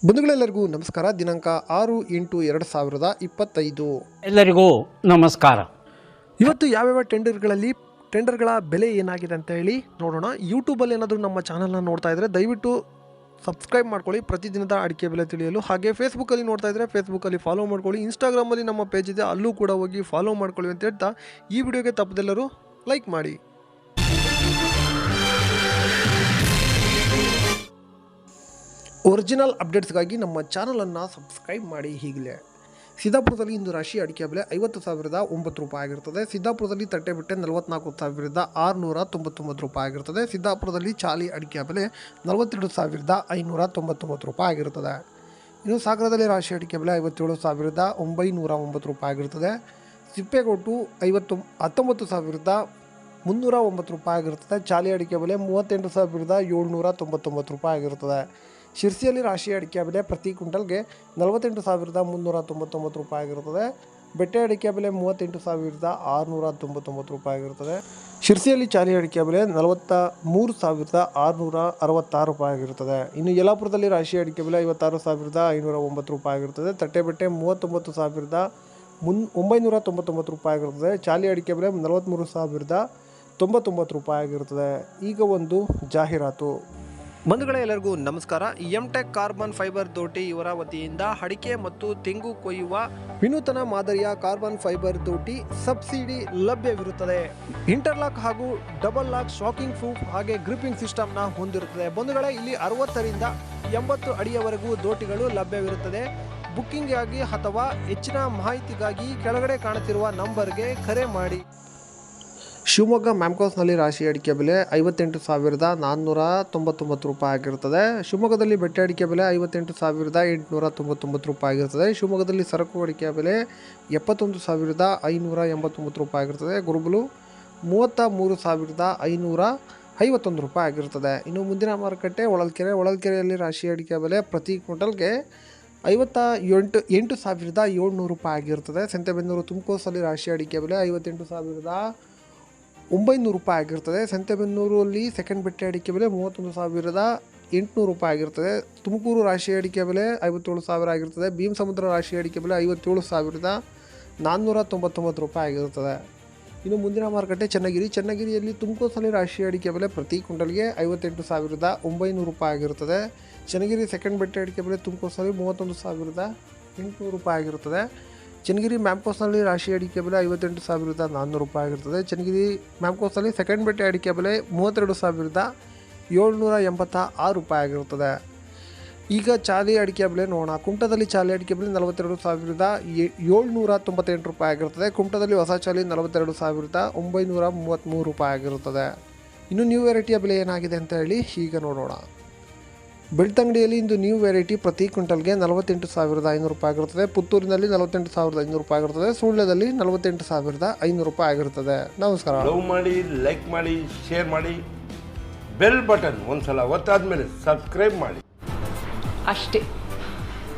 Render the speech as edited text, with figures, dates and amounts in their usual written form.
ಬಂಧುಗಳೆಲ್ಲರಿಗೂ ನಮಸ್ಕಾರ. ದಿನಾಂಕ 6/8/2025. ಎಲ್ಲರಿಗೂ ನಮಸ್ಕಾರ. ಇವತ್ತು ಯಾವ್ಯಾವ ಟೆಂಡರ್ಗಳ ಬೆಲೆ ಏನಾಗಿದೆ ಅಂತ ಹೇಳಿ ನೋಡೋಣ. ಯೂಟ್ಯೂಬಲ್ಲಿ ಏನಾದರೂ ನಮ್ಮ ಚಾನಲ್ನ ನೋಡ್ತಾ ಇದ್ದರೆ ದಯವಿಟ್ಟು ಸಬ್ಸ್ಕ್ರೈಬ್ ಮಾಡ್ಕೊಳ್ಳಿ ಪ್ರತಿದಿನದ ಅಡಿಕೆ ಬೆಲೆ ತಿಳಿಯಲು. ಹಾಗೆ ಫೇಸ್ಬುಕ್ಕಲ್ಲಿ ನೋಡ್ತಾ ಇದ್ದರೆ ಫೇಸ್ಬುಕ್ಕಲ್ಲಿ ಫಾಲೋ ಮಾಡ್ಕೊಳ್ಳಿ. ಇನ್ಸ್ಟಾಗ್ರಾಮಲ್ಲಿ ನಮ್ಮ ಪೇಜ್ ಇದೆ, ಅಲ್ಲೂ ಕೂಡ ಹೋಗಿ ಫಾಲೋ ಮಾಡ್ಕೊಳ್ಳಿ ಅಂತ ಹೇಳ್ತಾ ಈ ವಿಡಿಯೋಗೆ ತಪ್ಪದೆಲ್ಲರೂ ಲೈಕ್ ಮಾಡಿ. ಒರಿಜಿನಲ್ ಅಪ್ಡೇಟ್ಸ್ಗಾಗಿ ನಮ್ಮ ಚಾನಲನ್ನು ಸಬ್ಸ್ಕ್ರೈಬ್ ಮಾಡಿ ಈಗಲೇ. ಸಿದ್ದಾಪುರದಲ್ಲಿ ಇಂದು ರಾಶಿ ಅಡಿಕೆ ಬೆಲೆ 50,009 ರೂಪಾಯಿ ಆಗಿರ್ತದೆ. ಸಿದ್ದಾಪುರದಲ್ಲಿ ತಟ್ಟೆಬಿಟ್ಟೆ 44,699 ರೂಪಾಯಿ ಆಗಿರ್ತದೆ. ಸಿದ್ದಾಪುರದಲ್ಲಿ ಚಾಲಿ ಅಡಿಕೆ ಬೆಲೆ 42,599 ರೂಪಾಯಿ ಆಗಿರ್ತದೆ. ಇನ್ನು ಸಾಗರದಲ್ಲಿ ರಾಶಿ ಅಡಿಕೆ ಬೆಲೆ 57,909 ರೂಪಾಯಿ ಆಗಿರ್ತದೆ. ಸಿಪ್ಪೆಗೊಟ್ಟು 19,309 ರೂಪಾಯಿ ಆಗಿರ್ತದೆ. ಚಾಲಿ ಅಡಿಕೆ ಬೆಲೆ 38,799 ರೂಪಾಯಿ ಆಗಿರ್ತದೆ. ಶಿರ್ಸಿಯಲ್ಲಿ ರಾಶಿ ಅಡಿಕೆ ಬೆಲೆ ಪ್ರತಿ ಕ್ವಿಂಟಲ್ಗೆ 48,399 ರೂಪಾಯಿ ಆಗಿರುತ್ತದೆ. ಬೆಟ್ಟೆ ಅಡಿಕೆ ಬೆಲೆ 38,699 ರೂಪಾಯಿ ಆಗಿರುತ್ತದೆ. ಶಿರ್ಸಿಯಲ್ಲಿ ಚಾಲಿ ಅಡಿಕೆ ಬೆಲೆ 43,666 ರೂಪಾಯಿ ಆಗಿರುತ್ತದೆ. ಇನ್ನು ಯಲ್ಲಾಪುರದಲ್ಲಿ ರಾಶಿ ಅಡಿಕೆ ಬೆಲೆ 56,509 ರೂಪಾಯಿ ಆಗಿರುತ್ತದೆ. ತಟ್ಟೆಬೆಟ್ಟೆ 39,999 ರೂಪಾಯಿ ಆಗಿರುತ್ತದೆ. ಚಾಲಿ ಅಡಿಕೆ ಬೆಲೆ 43,099 ರೂಪಾಯಿ ಆಗಿರುತ್ತದೆ. ಈಗ ಒಂದು ಜಾಹೀರಾತು. ಬಂಧುಗಳೇ, ಎಲ್ಲರಿಗೂ ನಮಸ್ಕಾರ. ಎಂಟೆಕ್ ಕಾರ್ಬನ್ ಫೈಬರ್ ದೋಟಿ ಇವರ ವತಿಯಿಂದ ಅಡಿಕೆ ಮತ್ತು ತೆಂಗು ಕೊಯ್ಯುವ ವಿನೂತನ ಮಾದರಿಯ ಕಾರ್ಬನ್ ಫೈಬರ್ ದೋಟಿ ಸಬ್ಸಿಡಿ ಲಭ್ಯವಿರುತ್ತದೆ. ಇಂಟರ್ಲಾಕ್ ಹಾಗೂ ಡಬಲ್ ಲಾಕ್ ಶಾಕಿಂಗ್ ಪ್ರೂಫ್ ಹಾಗೆ ಗ್ರಿಪ್ಪಿಂಗ್ ಸಿಸ್ಟಮ್ನ ಹೊಂದಿರುತ್ತದೆ. ಬಂಧುಗಳೇ, ಇಲ್ಲಿ 60ರಿಂದ 80 ಅಡಿಯವರೆಗೂ ದೋಟಿಗಳು ಲಭ್ಯವಿರುತ್ತದೆ. ಬುಕ್ಕಿಂಗ್ಗಾಗಿ ಅಥವಾ ಹೆಚ್ಚಿನ ಮಾಹಿತಿಗಾಗಿ ಕೆಳಗಡೆ ಕಾಣುತ್ತಿರುವ ನಂಬರ್ಗೆ ಕರೆ ಮಾಡಿ. ಶಿವಮೊಗ್ಗ ಮ್ಯಾಮ್ಕೋಸ್ನಲ್ಲಿ ರಾಶಿ ಅಡಿಕೆ ಬೆಲೆ 58,499 ರೂಪಾಯಿ ಆಗಿರುತ್ತದೆ. ಶಿವಮೊಗ್ಗದಲ್ಲಿ ಬೆಟ್ಟೆ ಅಡಿಕೆ ಬೆಲೆ 58,899 ರೂಪಾಯಿ ಆಗಿರುತ್ತದೆ. ಶಿವಮೊಗ್ಗದಲ್ಲಿ ಸರಕು ಅಡಿಕೆ ಬೆಲೆ 71,589 ರೂಪಾಯಿ ಆಗಿರುತ್ತದೆ. ಗುರುಬಲು 33,551 ರೂಪಾಯಿ ಆಗಿರುತ್ತದೆ. ಇನ್ನು ಮುಂದಿನ ಮಾರುಕಟ್ಟೆ ಹೊಳಲ್ಕೆರೆಯಲ್ಲಿ ರಾಶಿ ಅಡಿಕೆ ಬೆಲೆ ಪ್ರತಿ ಕ್ವಿಂಟಲ್ಗೆ 58,700 ರೂಪಾಯಿ ಆಗಿರುತ್ತದೆ. ಸಂತೆಬೆನ್ನೂರು ತುಮಕೂರಲ್ಲಿ ರಾಶಿ ಅಡಿಕೆ ಬೆಲೆ 58,900 ರೂಪಾಯಿ ಆಗಿರ್ತದೆ. ಸಂತೆಬೆನ್ನೂರಲ್ಲಿ ಸೆಕೆಂಡ್ ಬೆಟ್ಟೆ ಅಡಿಕೆ ಬೆಲೆ 31,800 ರೂಪಾಯಿ ಆಗಿರ್ತದೆ. ತುಮಕೂರು ರಾಶಿ ಅಡಿಕೆ ಬೆಲೆ 57,000 ಆಗಿರ್ತದೆ. ಭೀಮಸಮುದ್ರ ರಾಶಿ ಅಡಿಕೆ ಬೆಲೆ 57,499 ರೂಪಾಯಿ ಆಗಿರುತ್ತದೆ. ಇನ್ನು ಮುಂದಿನ ಮಾರುಕಟ್ಟೆ ಚನ್ನಗಿರಿಯಲ್ಲಿ ತುಮಕೂರಲ್ಲಿ ರಾಶಿ ಅಡಿಕೆ ಬೆಲೆ ಪ್ರತಿ ಕ್ವಿಂಟಲ್ಗೆ 58,900 ರೂಪಾಯಿ ಆಗಿರುತ್ತದೆ. ಚನ್ನಗಿರಿ ಸೆಕೆಂಡ್ ಬೆಟ್ಟೆ ಅಡಿಕೆ ಬೆಲೆ ತುಮಕೂರಲ್ಲಿ 31,800 ರೂಪಾಯಿ ಆಗಿರುತ್ತದೆ. ಚನ್ನಗಿರಿ ಮ್ಯಾಮ್ಕೋಸ್ನಲ್ಲಿ ರಾಶಿ ಅಡಿಕೆ ಬೆಲೆ 58,400 ರೂಪಾಯಿ ಆಗಿರ್ತದೆ. ಚನ್ನಗಿರಿ ಮ್ಯಾಮ್ಕೋಸ್ನಲ್ಲಿ ಸೆಕೆಂಡ್ ಬೆಟ್ಟೆ ಅಡಿಕೆ ಬೆಲೆ 32,786 ರೂಪಾಯಿ ಆಗಿರುತ್ತದೆ. ಈಗ ಚಾಲಿ ಅಡಿಕೆ ಬೆಲೆ ನೋಡೋಣ. ಕುಮಟದಲ್ಲಿ ಚಾಲಿ ಅಡಿಕೆ ಬೆಲೆ 42,798 ರೂಪಾಯಿ ಆಗಿರುತ್ತದೆ. ಕುಮಟದಲ್ಲಿ ಹೊಸ ಚಾಲಿ 42,933 ರೂಪಾಯಿ ಆಗಿರುತ್ತದೆ. ಇನ್ನು ನ್ಯೂ ವೆರೈಟಿಯ ಬೆಲೆ ಏನಾಗಿದೆ ಅಂತ ಹೇಳಿ ಈಗ ನೋಡೋಣ. ಬೆಳ್ತಂಗಡಿಯಲ್ಲಿ ಇಂದು ನ್ಯೂ ವೆರೈಟಿ ಪ್ರತಿ ಕ್ವಿಂಟಲ್ಗೆ 48,500 ರೂಪಾಯಿ ಆಗಿರುತ್ತದೆ. ಪುತ್ತೂರಿನಲ್ಲಿ 48,500 ರೂಪಾಯಿ ಆಗಿರುತ್ತದೆ. ಸುಳ್ಯದಲ್ಲಿ 48,500 ರೂಪಾಯಿ ಆಗಿರುತ್ತದೆ. ನಮಸ್ಕಾರ. ಲವ್ ಮಾಡಿ, ಲೈಕ್ ಮಾಡಿ, ಶೇರ್ ಮಾಡಿ, ಬೆಲ್ ಬಟನ್ ಒಂದ್ಸಲ ಒತ್ತಾದ್ಮೇಲೆ ಸಬ್ಸ್ಕ್ರೈಬ್ ಮಾಡಿ ಅಷ್ಟೇ.